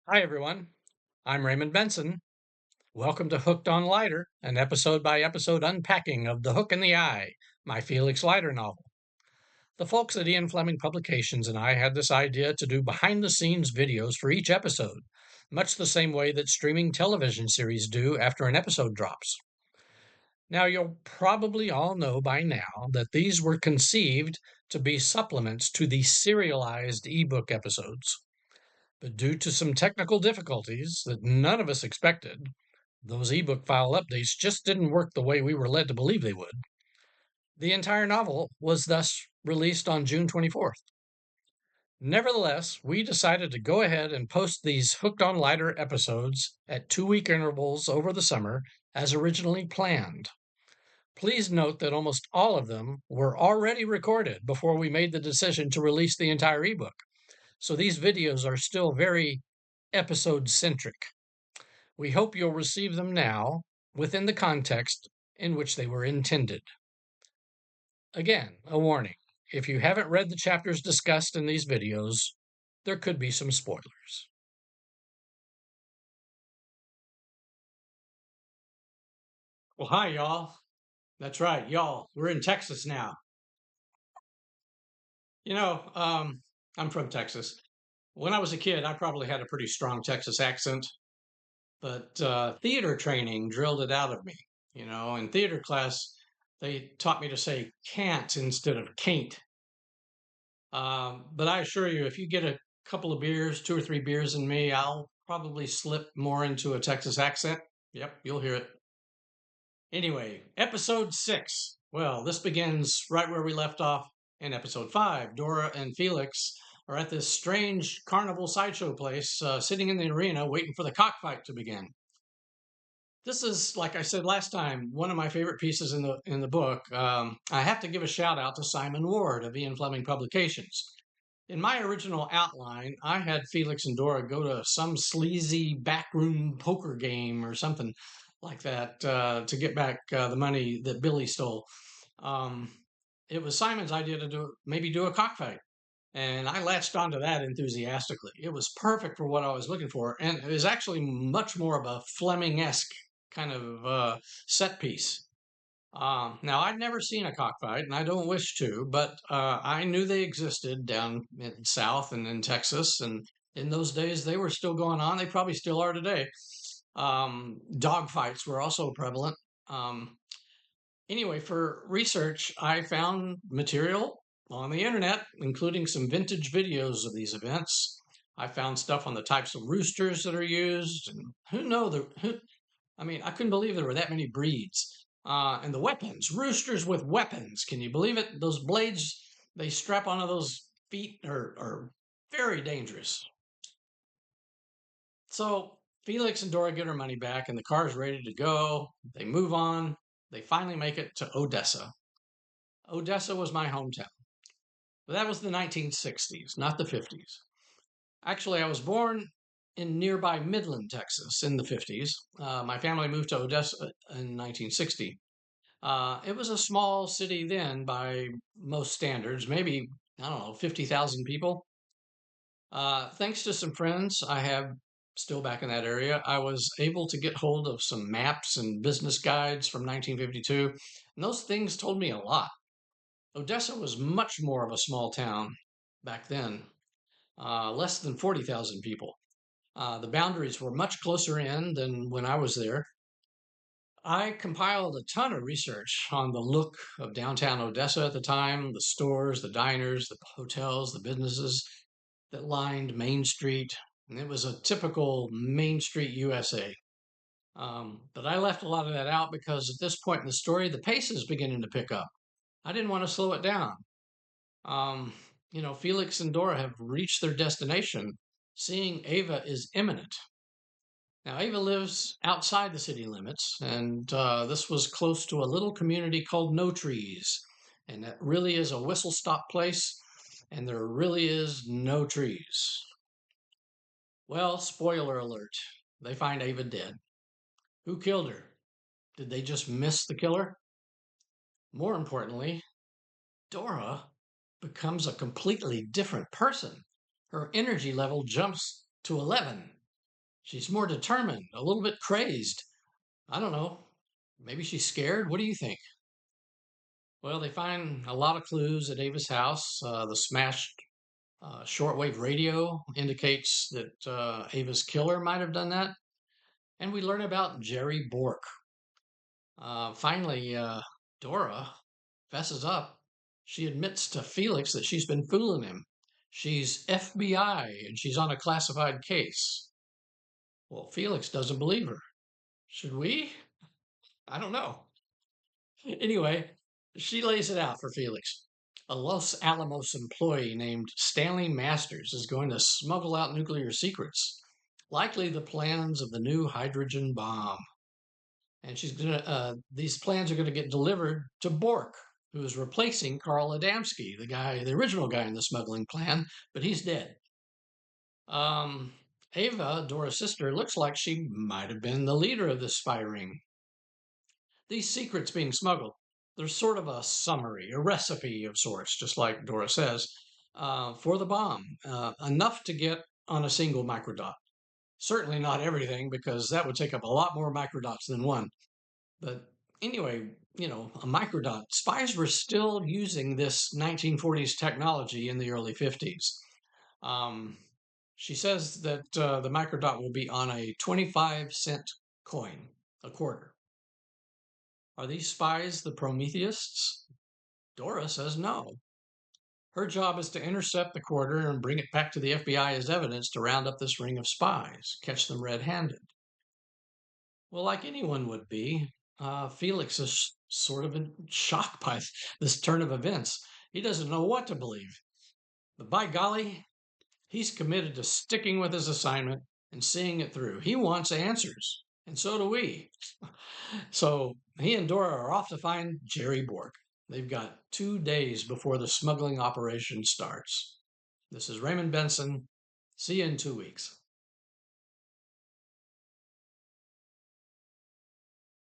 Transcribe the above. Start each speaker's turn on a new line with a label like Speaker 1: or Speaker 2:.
Speaker 1: Hi, everyone. I'm Raymond Benson. Welcome to Hooked on Leiter, an episode by episode unpacking of The Hook in the Eye, my Felix Leiter novel. The folks at Ian Fleming Publications and I had this idea to do behind the scenes videos for each episode, much the same way that streaming television series do after an episode drops. Now, you'll probably all know by now that these were conceived to be supplements to the serialized ebook episodes. But due to some technical difficulties that none of us expected, those ebook file updates just didn't work the way we were led to believe they would. The entire novel was thus released on June 24th. Nevertheless, we decided to go ahead and post these Hooked on Lighter episodes at 2 week intervals over the summer as originally planned. Please note that almost all of them were already recorded before we made the decision to release the entire ebook. So these videos are still very episode centric. We hope you'll receive them now within the context in which they were intended. Again, a warning. If you haven't read the chapters discussed in these videos, there could be some spoilers. Well, hi, y'all. That's right, y'all. We're in Texas now. You know, I'm from Texas. When I was a kid, I probably had a pretty strong Texas accent, but theater training drilled it out of me. In theater class, they taught me to say can't instead of can't. But I assure you, if you get a couple of beers, 2 or 3 beers in me, I'll probably slip more into a Texas accent. Yep, you'll hear it. Anyway, episode 6. Well, this begins right where we left off in episode 5. Dora and Felix are at this strange carnival sideshow place, sitting in the arena waiting for the cockfight to begin. This is, like I said last time, one of my favorite pieces in the book. I have to give a shout out to Simon Ward of Ian Fleming Publications. In my original outline, I had Felix and Dora go to some sleazy backroom poker game or something like that to get back the money that Billy stole. Um, it was Simon's idea to maybe do a cockfight, and I latched onto that enthusiastically. It was perfect for what I was looking for, and it was actually much more of a Fleming-esque kind of set piece. Now, I'd never seen a cockfight, and I don't wish to, but I knew they existed down in South and in Texas, and in those days they were still going on. They probably still are today. Dog fights were also prevalent. Um, anyway, for research, I found material on the internet, including some vintage videos of these events. I found stuff on the types of roosters that are used, and I couldn't believe there were that many breeds. And the weapons, roosters with weapons. Can you believe it? Those blades they strap onto those feet are very dangerous. So Felix and Dora get her money back, and the car's ready to go. They move on. They finally make it to Odessa. Odessa was my hometown. But that was the 1960s, not the 50s. Actually, I was born in nearby Midland, Texas, in the 50s. My family moved to Odessa in 1960. It was a small city then by most standards, maybe, I don't know, 50,000 people. Thanks to some friends I have still back in that area, I was able to get hold of some maps and business guides from 1952, and those things told me a lot. Odessa was much more of a small town back then, less than 40,000 people. The boundaries were much closer in than when I was there. I compiled a ton of research on the look of downtown Odessa at the time, the stores, the diners, the hotels, the businesses that lined Main Street. And it was a typical Main Street USA. But I left a lot of that out because at this point in the story, the pace is beginning to pick up. I didn't want to slow it down. Um, Felix and Dora have reached their destination. Seeing Ava is imminent. Now, Ava lives outside the city limits, and this was close to a little community called No Trees. And that really is a whistle stop place, and there really is no trees. Well, spoiler alert, they find Ava dead. Who killed her? Did they just miss the killer? More importantly, Dora becomes a completely different person. Her energy level jumps to 11. She's more determined, a little bit crazed. I don't know. Maybe she's scared. What do you think? Well, they find a lot of clues at Ava's house. The smashed shortwave radio indicates that Ava's killer might have done that. And we learn about Jerry Bork. Finally, Dora fesses up. She admits to Felix that she's been fooling him. She's FBI and she's on a classified case. Well, Felix doesn't believe her. Should we? I don't know. Anyway, she lays it out for Felix. A Los Alamos employee named Stanley Masters is going to smuggle out nuclear secrets, likely the plans of the new hydrogen bomb. And these plans are gonna get delivered to Bork, who is replacing Carl Adamski, the original guy in the smuggling plan, but he's dead. Um, Ava, Dora's sister, looks like she might have been the leader of this spy ring. These secrets being smuggled, there's sort of a summary, a recipe of sorts, just like Dora says, for the bomb, enough to get on a single microdot. Certainly not everything, because that would take up a lot more microdots than one. But anyway, a microdot. Spies were still using this 1940s technology in the early 50s. Um, she says that the microdot will be on a 25-cent coin, a quarter. Are these spies the Prometheists? Dora says no. Her job is to intercept the quarter and bring it back to the FBI as evidence to round up this ring of spies, catch them red-handed. Well, like anyone would be, Felix is sort of in shock by this turn of events. He doesn't know what to believe. But by golly, he's committed to sticking with his assignment and seeing it through. He wants answers, and so do we. So he and Dora are off to find Jerry Bork. They've got 2 days before the smuggling operation starts. This is Raymond Benson. See you in 2 weeks.